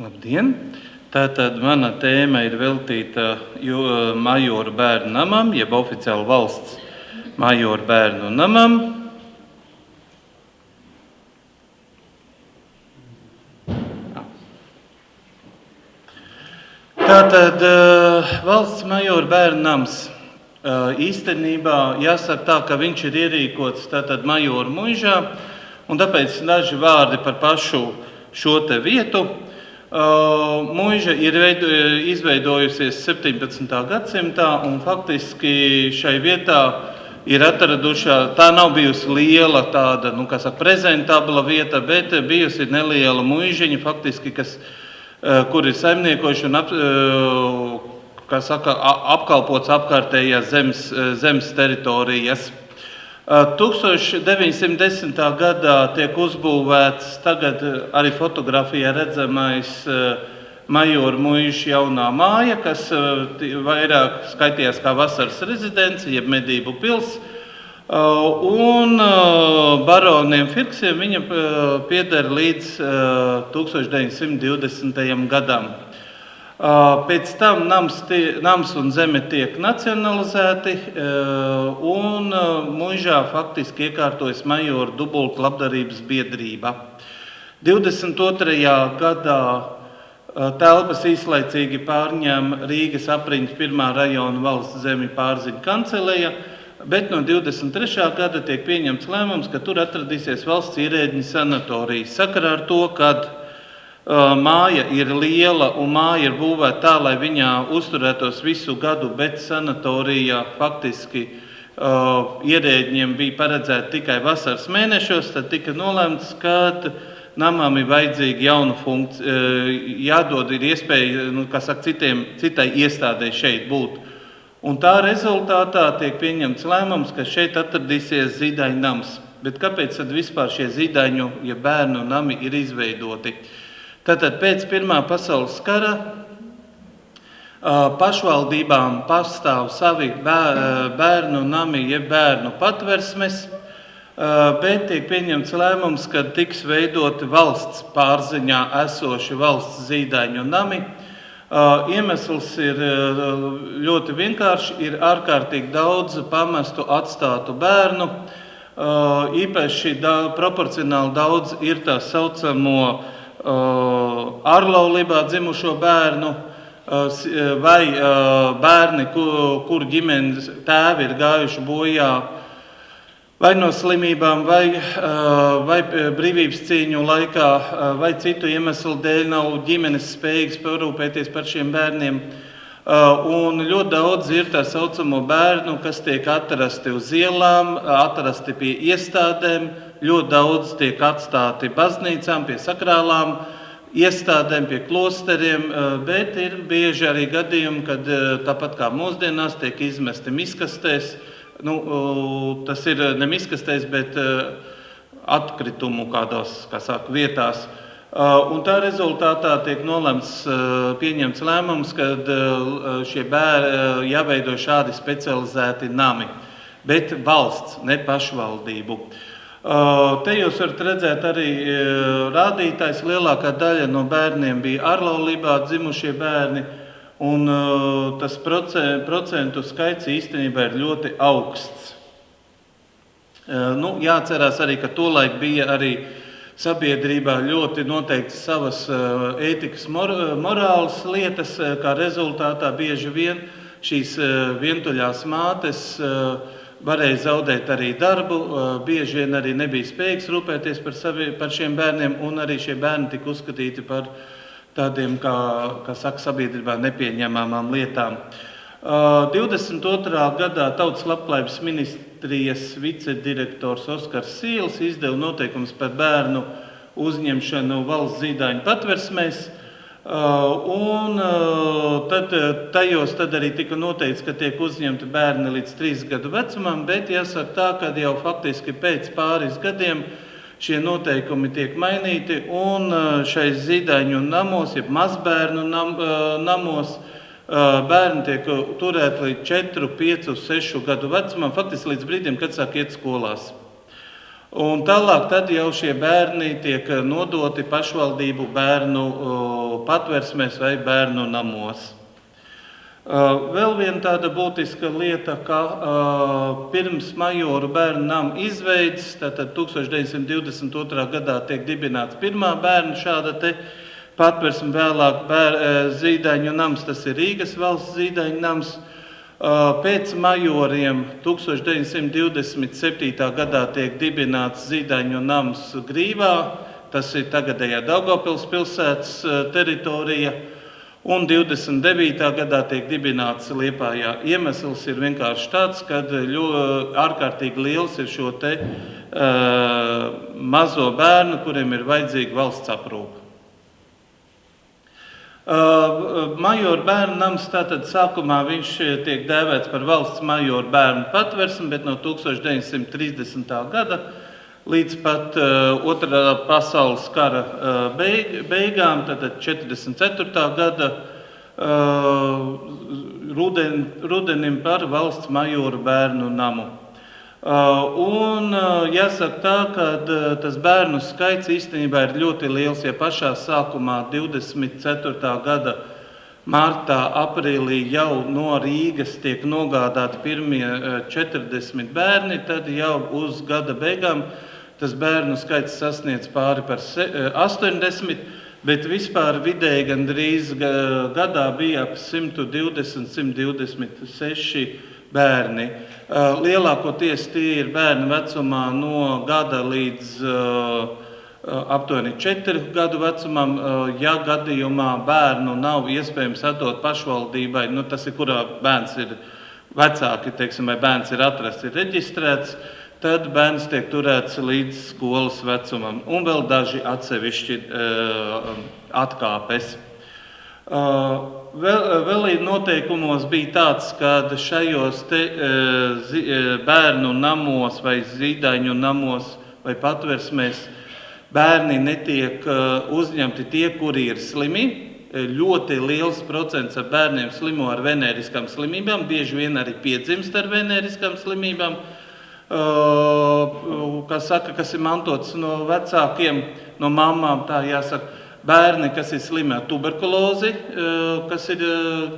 Labdien! Tātad mana tēma ir veltīta Majoru bērnu namam, jeb oficiāli valsts Majoru bērnu namam. Tātad valsts Majoru bērnu nams īstenībā jāsaka tā, ka viņš ir ierīkots tātad Majoru muižā, un tāpēc daži vārdi par pašu šo te vietu. Muiža ir izveidojusies 17. gadsimtā, un faktiski šai vietā ir atradušā, tā nav bijusi liela tāda, prezentabla vieta, bet bijusi neliela muižiņa, faktiski, kur ir saimniekoši un apkalpots apkārtējās zemes teritorijas. 1910. gadā tiek uzbūvēts tagad arī fotografijā redzamais Majoru muižas jaunā māja, kas vairāk skaitījās kā vasaras rezidence, jeb medību pils. Un baroniem Firksiem viņa pieder līdz 1920. gadam. Pēc tam nams un zeme tiek nacionalizēti, un muižā faktiski iekārtojas Majoru dubultu labdarības biedrība. 22. gadā telpas īslaicīgi pārņem Rīgas apriņķa 1. rajona valsts zemi pārziņu kanceleja, bet no 23. gada tiek pieņemts lēmums, ka tur atradīsies valsts ierēdņu sanatorija. Sakarā ar to, kad māja ir liela un māja ir būvēta tā, lai viņā uzturētos visu gadu, bet sanatorijā faktiski ierēdņiem bija paredzēta tikai vasaras mēnešos, tad tika nolēmts, ka namām ir vajadzīga jauna funkcija, jādod ir iespēja, citai iestādei šeit būt. Un tā rezultātā tiek pieņemts lēmums, ka šeit atradīsies zīdaiņu nams. Bet kāpēc tad vispār šie zīdaiņu, ja bērnu nami ir izveidoti? Tātad pēc Pirmā pasaules kara pašvaldībām pastāv savi bērnu nami, jeb bērnu patversmes, bet tiek pieņemts lēmums, ka tiks veidoti valsts pārziņā esoši valsts zīdaiņu nami. Iemesls ir ļoti vienkārši, ir ārkārtīgi daudz pamestu atstātu bērnu, īpaši proporcionāli daudz ir tā saucamo ārlaulībā dzimušo bērnu vai bērni, kur ģimenes tēvi ir gājuši bojā vai no slimībām, vai brīvības cīņu laikā, vai citu iemeslu dēļ nav ģimenes spējīgas parūpēties par šiem bērniem. Un ļoti daudz ir tā saucamo bērnu, kas tiek atrasti uz ielām, atrasti pie iestādēm, ļoti daudz tiek atstāti baznīcām, pie sakrālām iestādēm, pie klosteriem, bet ir bieži arī gadījumi, kad tāpat kā mūsdienās tiek izmesti miskastēs, tas ir ne miskastēs, bet atkritumu kādās, vietās. Un tā rezultātā tiek pieņemts lēmums, kad šie bērni jāveido šādi specializēti nami, bet valsts, ne pašvaldību. Te jūs varat redzēt arī rādītājs, lielākā daļa no bērniem bija ārlaulībā dzimušie bērni, un tas procentu skaits īstenībā ir ļoti augsts. Jāatcerās arī, ka tolaik bija arī sabiedrībā ļoti noteikti savas ētikas morāles lietas, kā rezultātā bieži vien šīs vientuļās mātes varēja zaudēt arī darbu, bieži vien arī nebija spējīgs rūpēties par šiem bērniem, un arī šie bērni tika uzskatīti par tādiem, kā saka sabiedrībā, nepieņemamām lietām. 22. gadā Tautas labklājības ministrijas vicedirektors Oskars Sīls izdeva noteikumus par bērnu uzņemšanu valsts zīdaiņu patversmēs, un tajos arī tika noteikts, ka tiek uzņemti bērni līdz 3 gadu vecumam, bet jāsaka tā, ka jau faktiski pēc pāris gadiem šie noteikumi tiek mainīti, un šais zīdaiņu namos, jeb mazbērnu namos, bērni tiek turēti līdz 4, 5, 6 gadu vecumam, faktiski līdz brīdim, kad sāk iet skolās. Un tālāk tad jau šie bērni tiek nodoti pašvaldību bērnu patversmēs vai bērnu namos. Vēl viena tāda būtiska lieta, ka pirms Majoru bērnu nama izveides, tātad 1922. gadā tiek dibināts pirmā bērnu šāda te patversme, vēlāk Zīdaiņu nams, tas ir Rīgas valsts Zīdaiņu nams. Pēc Majoriem 1927. gadā tiek dibināts Zīdaiņu nams Grīvā, tas ir tagadējā Daugavpils pilsētas teritorija, un 29. gadā tiek dibināts Liepājā. Iemesls ir vienkārši tāds, ka ārkārtīgi liels ir šo te mazo bērnu, kuriem ir vajadzīga valsts aprūpe. Majoru bērnu nams, tātad sākumā viņš tiek dēvēts par valsts majoru bērnu patversmi, bet no 1930. gada līdz pat Otrā pasaules kara beigām, tātad 44. gada rudenim par valsts majoru bērnu namu. Un jāsaka tā, ka tas bērnu skaits īstenībā ir ļoti liels, ja pašā sākumā 24. gada martā, aprīlī jau no Rīgas tiek nogādāti pirmie 40 bērni, tad jau uz gada beigām tas bērnu skaits sasniedz pāri par 80, bet vispār vidēji gandrīz gadā bija ap 120–126 bērni. Lielākoties tie ir bērni vecumā no gada līdz aptuveni 4 gadu vecumam. Ja gadījumā bērnu nav iespējams atdot pašvaldībai, tas ir kurā bērns ir vecāki, teiksim, vai bērns ir atrasts, ir reģistrēts, tad bērns tiek turēts līdz skolas vecumam, un vēl daži atsevišķi atkāpes. Vēl noteikumos bija tāds, ka šajos te bērnu namos vai Zīdaiņu namos vai patversmēs bērni netiek uzņemti tie, kuri ir slimi. Ļoti liels procents ar bērniem slimo ar venēriskām slimībām, bieži vien arī piedzimst ar venēriskām slimībām, kas ir mantotas no vecākiem, no mammām, tā jāsaka. Bērni, kas ir slimi ar tuberkulozi, kas ir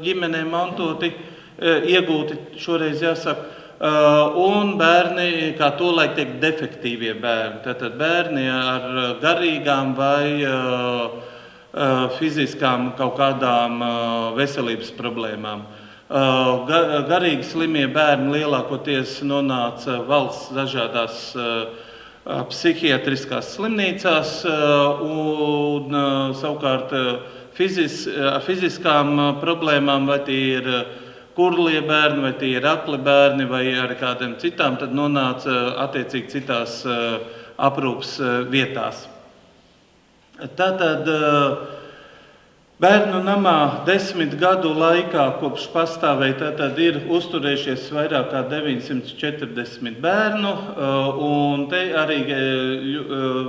ģimenē mantoti, iegūti šoreiz jāsaka, un bērni, kā tolaik tiek defektīvie bērni, tātad bērni ar garīgām vai fiziskām kaut kādām veselības problēmām. Garīgi slimie bērni lielākoties nonāca valsts dažādās psihiatriskās slimnīcās, un savukārt fiziskām problēmām, vai tie ir kurlie bērni, vai tie ir akli bērni, vai ar kādiem citām, tad nonāca attiecīgi citās aprūpas vietās. Tātad bērnu namā 10 gadu laikā, kopš pastāvēja, tātad ir uzturējušies vairāk kā 940 bērnu, un te arī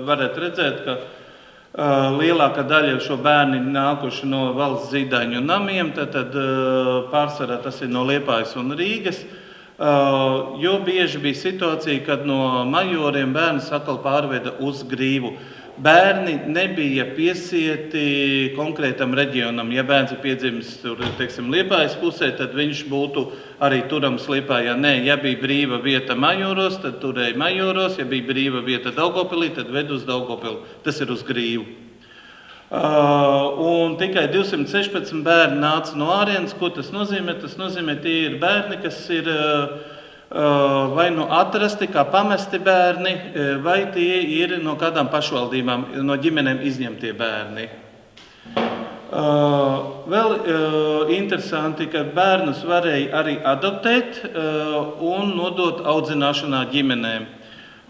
varat redzēt, ka lielākā daļa šo bērni nākuši no valsts Zīdaiņu namiem, tātad pārsvarā tas ir no Liepājas un Rīgas, jo bieži bija situācija, kad no Majoriem bērns atkal pārveda uz Grīvu. Bērni nebija piesieti konkrētam reģionam. Ja bērns ir piedzimis tur, teiksim, Liepājas pusē, tad viņš būtu arī turams Liepājā. Nē, ja bija brīva vieta Majoros, tad turēja Majoros. Ja bija brīva vieta Daugavpilī, tad ved uz Daugavpili. Tas ir uz Grīvu. Un tikai 216 bērni nāca no ārienes. Ko tas nozīmē? Tas nozīmē, tie ir bērni, kas ir vai nu atrasti kā pamesti bērni, vai tie ir no kādām pašvaldībām, no ģimenēm izņemtie bērni. Vēl interesanti, ka bērnus varēja arī adoptēt un nodot audzināšanā ģimenēm.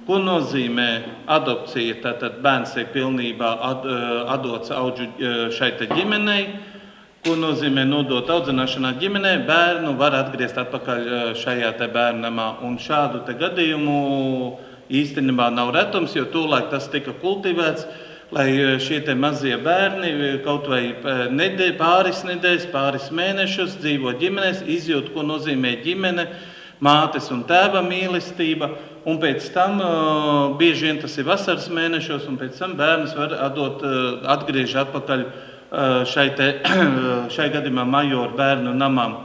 Ko nozīmē adopcija? Tātad bērns ir pilnībā atdots šai te ģimenei. Ko nozīmē nodot audzināšanā ģimenē? Bērnu var atgriezt atpakaļ šajā te bērnamā. Un šādu te gadījumu īstenībā nav retums, jo tolaik tas tika kultivēts, lai šie te mazie bērni kaut vai pāris nedēļas, pāris mēnešus dzīvo ģimenēs, izjūt, ko nozīmē ģimene, mātes un tēva mīlestība, un pēc tam bieži vien tas ir vasaras mēnešos, un pēc tam bērns var atgriež atpakaļ šai gadījumā majoru bērnu namām.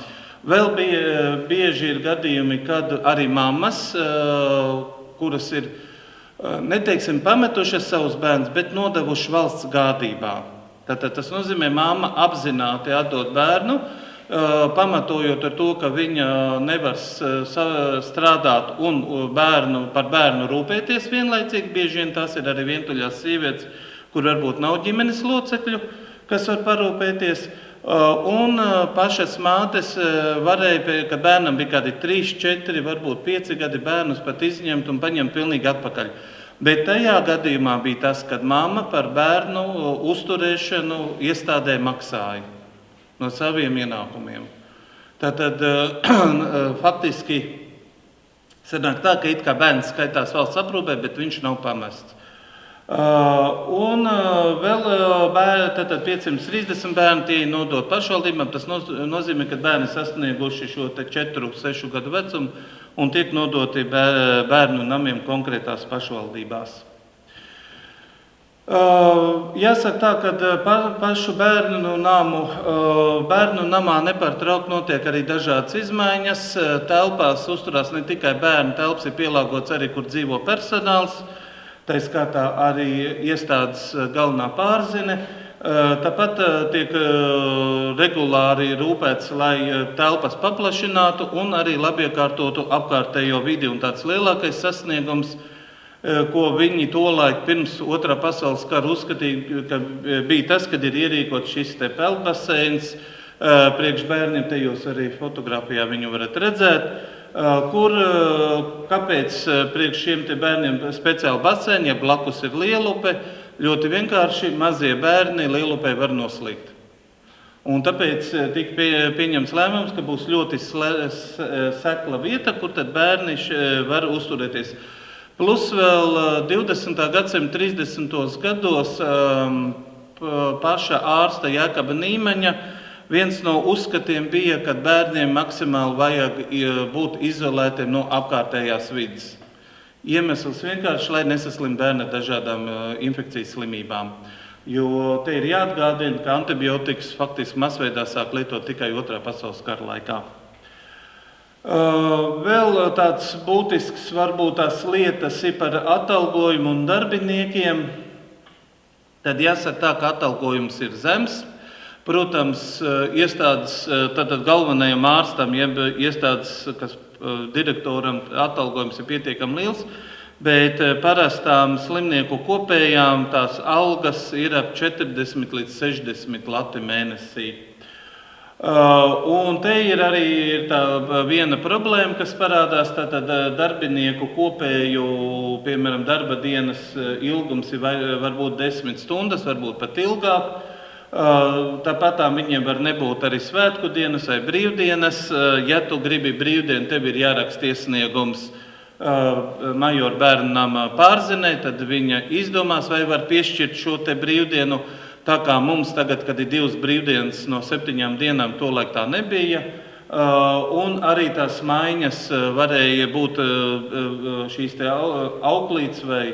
Vēl bieži ir gadījumi, kad arī mammas, kuras ir, neteiksim, pametušas savus bērnus, bet nodevuši valsts gādībā. Tātad tas nozīmē, mamma apzināti atdod bērnu, pamatojot ar to, ka viņa nevar strādāt un par bērnu rūpēties vienlaicīgi. Bieži vien tās ir arī vientuļās sievietes, kur varbūt nav ģimenes locekļu, kas var parūpēties. Un pašas mātes varēja, kad bērnam bija kādi 3, 4, varbūt 5 gadi, bērnus pat izņemt un paņemt pilnīgi atpakaļ. Bet tajā gadījumā bija tas, kad mamma par bērnu uzturēšanu iestādē maksāja no saviem ienākumiem. Tātad faktiski sanāk tā, ka it kā bērns skaitās valsts aprūpē, bet viņš nav pamests. Un vēl tātad 530 bērni tie nodot pašvaldībām. Tas nozīmē, ka bērni sasnieguši šo 4-6 gadu vecumu un tiek nodoti bērnu namiem konkrētās pašvaldībās. Jāsaka tā, ka pašu bērnu namā nepārtraukti notiek arī dažādas izmaiņas. Telpās uzturās ne tikai bērnu telpas, ir pielāgots arī, kur dzīvo personāls. Tā skaitā arī iestādes galvenā pārzine. Tāpat tiek regulāri rūpēts, lai telpas paplašinātu un arī labiekārtotu apkārtējo vidi. Un tāds lielākais sasniegums, ko viņi tolaik pirms Otrā pasaules kara uzskatīja, ka bija tas, kad ir ierīkots šis te peldbaseins priekš bērniem, te jūs arī fotografijā viņu varat redzēt, kāpēc priekš šiem te bērniem speciāli baseini, ja blakus ir lielupe, ļoti vienkārši mazie bērni lielupē var noslīgt. Un tāpēc tika pieņemts lēmums, ka būs ļoti sekla vieta, kur tad bērni var uzturēties. Plus vēl 20. gadsimta 30. gados paša ārsta Jākaba Nīmeņa viens no uzskatiem bija, ka bērniem maksimāli vajag būt izolētiem no apkārtējās vides. Iemesls vienkārši, lai nesaslim bērni dažādām infekcijas slimībām. Jo te ir jāatgādina, ka antibiotikas faktiski masveidā sāk lietot tikai Otrā pasaules kara laikā. Vēl tāds būtisks varbūt tās lietas ir par atalgojumu un darbiniekiem. Tad jāsaka tā, ka atalgojums ir zems. Protams, iestādes, tātad galvenajam ārstam, jeb iestādes, kas direktoram atalgojums ir pietiekami liels, bet parastām slimnieku kopējām tās algas ir ap 40 līdz 60 lati mēnesī. Un te ir arī tā viena problēma, kas parādās, tātad darbinieku kopēju, piemēram, darba dienas ilgums ir varbūt 10 stundas, varbūt pat ilgāk. Tāpat viņiem var nebūt arī svētku dienas vai brīvdienas. Ja tu gribi brīvdienu, tev ir jāraksta iesniegums majoru bērnu nama pārzinē, tad viņa izdomās, vai var piešķirt šo te brīvdienu. Tā kā mums tagad, kad ir 2 brīvdienas no 7 dienām, tolaik tā nebija. Un arī tās maiņas varēja būt šīs te auklītes vai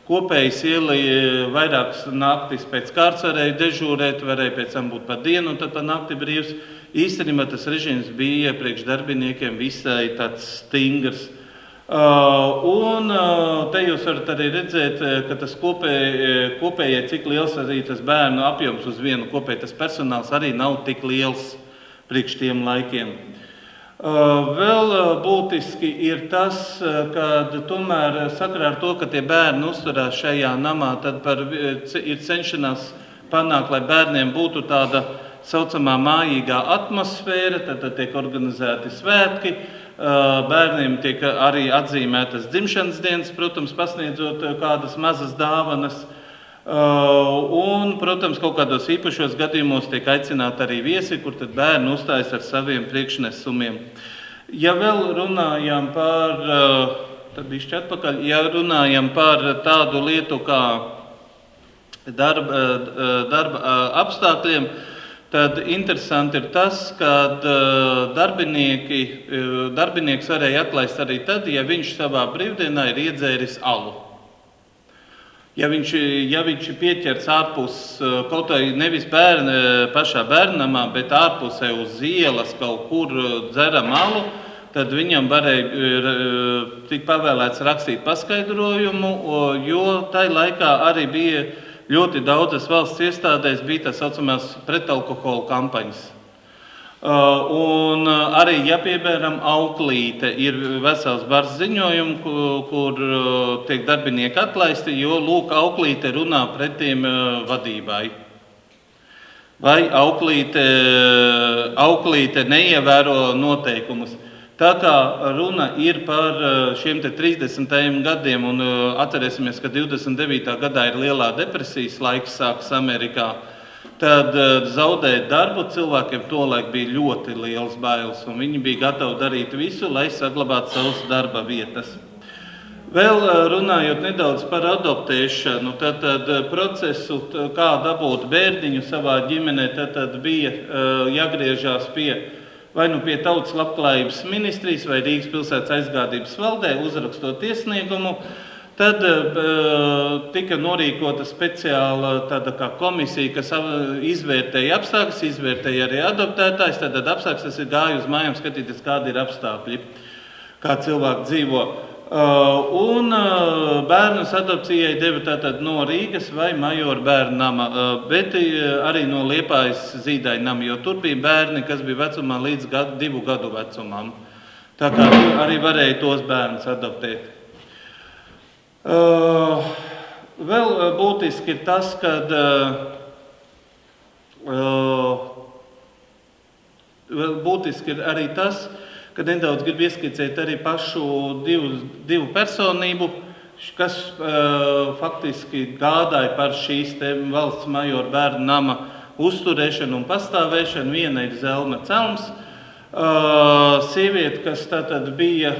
kopējas vairākas naktis pēc kārtas varēja dežūrēt, varēja pēc tam būt pa dienu un tad pa nakti brīvs. Īstenībā tas režīms bija priekš darbiniekiem visai tāds stingrs. Un te jūs varat arī redzēt, ka tas kopējai, cik liels arī tas bērnu apjoms uz vienu kopēju, tas personāls arī nav tik liels priekš tiem laikiem. Vēl būtiski ir tas, ka tomēr sakarā ar to, ka tie bērni uzturās šajā namā, tad ir cenšanās panākt, lai bērniem būtu tāda saucamā mājīgā atmosfēra, tad tiek organizēti svētki. Bērniem tiek arī atzīmētas dzimšanas dienas, protams, pasniedzot kādas mazas dāvanas. Un, protams, kaut kādos īpašos gadījumos tiek aicināti arī viesi, kur tad bērni uzstājas ar saviem priekšnesumiem. Ja vēl runājam par, tad bišķi atpakaļ, ja runājam par tādu lietu kā darba apstākļiem, tad interesanti ir tas, ka darbinieks varēja atlaist arī tad, ja viņš savā brīvdienā ir iedzēris alu. Ja viņš ir pieķerts ārpus, kaut vai nevis pašā bērnamā, bet ārpusē uz ielas kaut kur dzeram alu, tad viņam varēja tik pavēlēts rakstīt paskaidrojumu, jo tai laikā arī bija ļoti daudzas valsts iestādēs bija tā saucamās pretalkohola kampaņas. Un arī, ja piemēram auklīte, ir vesels bars ziņojumu, kur tiek darbinieki atlaisti, jo lūk, auklīte runā pretīm vadībai. Vai auklīte neievēro noteikumus. Tā kā runa ir par šiem 30. gadiem, un atcerēsimies, ka 29. gadā ir lielā depresijas laiks sākas Amerikā, tad zaudēt darbu cilvēkiem tolaik bija ļoti liels bailes, un viņi bija gatavi darīt visu, lai saglabātu savas darba vietas. Vēl runājot nedaudz par adoptēšanu, tad procesu, kā dabūt bērniņu savā ģimenē, tad bija jāgriežās vai nu pie Tautas labklājības ministrijas vai Rīgas pilsētas aizgādības valdē, uzrakstot iesniegumu. Tad tika norīkota speciāla tāda kā komisija, kas izvērtēja apstākļus, izvērtēja arī adoptētājs. Tad apstākļus tas ir gāja uz mājām skatīties, kādi ir apstākļi, kā cilvēki dzīvo. Un bērnus adopcijai deva tātad no Rīgas vai Majora bērnu nama, bet arī no Liepājas Zīdaiņa nama, jo tur bija bērni, kas bija vecumā līdz 2 gadu vecumam. Tā kā arī varēja tos bērnus adoptēt. Vēl būtiski ir tas, ka nedaudz grib ieskicēt arī pašu divu personību, kas faktiski gādāja par šīs valsts Majora bērnu nama uzturēšanu un pastāvēšanu. Viena ir Zelma Celms, sieviete, kas tātad bija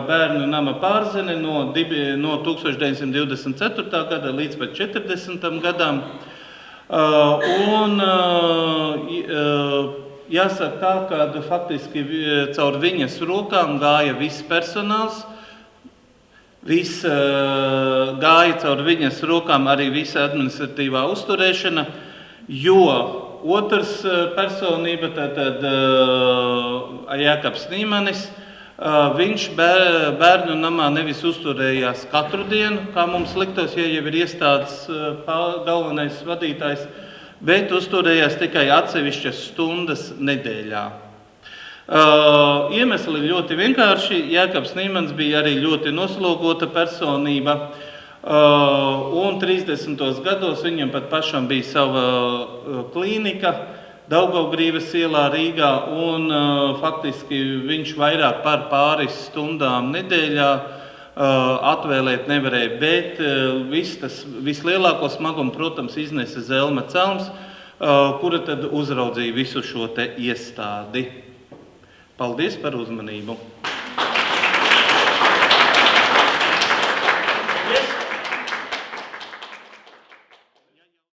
bērnu nama pārzene no 1924. gada līdz pat 40. gadam. Jāsaka tā, ka faktiski caur viņas rokām gāja viss personāls, gāja caur viņas rokām arī visa administratīvā uzturēšana, jo otrs personība, tātad Jākaps Nīmanis, viņš bērnu namā nevis uzturējās katru dienu, kā mums liktos, ja jau ir iestādes galvenais vadītājs, bet uzturējās tikai atsevišķas stundas nedēļā. Iemesli ļoti vienkārši. Jākaps Nīmans bija arī ļoti noslogota personība, un 30. gados viņam pat pašam bija sava klīnika Daugavgrīvas ielā Rīgā, un faktiski viņš vairāk par pāris stundām nedēļā atvēlēt nevarēja, bet vislielāko smagumu, protams, iznesa Zelma Celms, kura tad uzraudzīja visu šo iestādi. Paldies par uzmanību!